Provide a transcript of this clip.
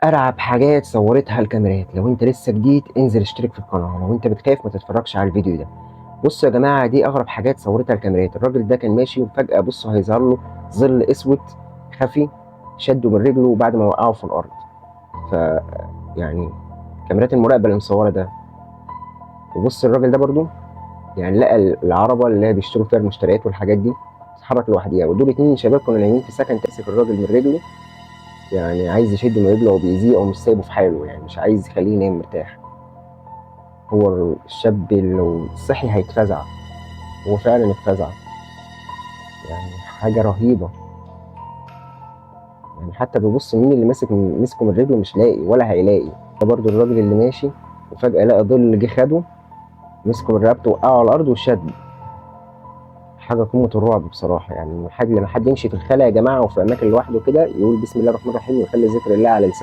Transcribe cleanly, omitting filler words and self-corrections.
ارعب حاجات صورتها الكاميرات. لو انت لسه جديد انزل اشترك في القناه، لو انت بتخاف ما تتفرجش على الفيديو ده. بصوا يا جماعه، دي اغرب حاجات صورتها الكاميرات. الراجل ده كان ماشي وفجاه بصوا هيظهر له ظل اسود خفي شده من رجله بعد ما وقعه في الارض. ف يعني كاميرات المراقبه اللي مصوره ده. وبص الراجل ده برضو يعني لقى العربه اللي هي بيشتروا فيها المشتريات والحاجات دي اتحرك لوحديها، ودول اتنين شباب كانوا نايمين في سكن تمسك الراجل من رجله، يعني عايز يشده من رجله او بيأذيه او مش سايبه في حاله، يعني مش عايز يخليه ينام مرتاح. هو الشاب لو صحي هيتفزع، هو فعلا اتفزع. يعني حاجة رهيبة. يعني حتى بيبص مين اللي مسكه من رجله، مش لاقي ولا هيلاقي. ده برضو الراجل اللي ماشي وفجأة لقى ظل جه خده، مسكه من رقبته وقعه على الأرض وشد. حاجة قمة الرعب بصراحة. يعني لما حد يمشي في الخلا يا جماعة وفي أماكن لوحده كده يقول بسم الله الرحمن الرحيم ويخلي ذكر الله على لسانه.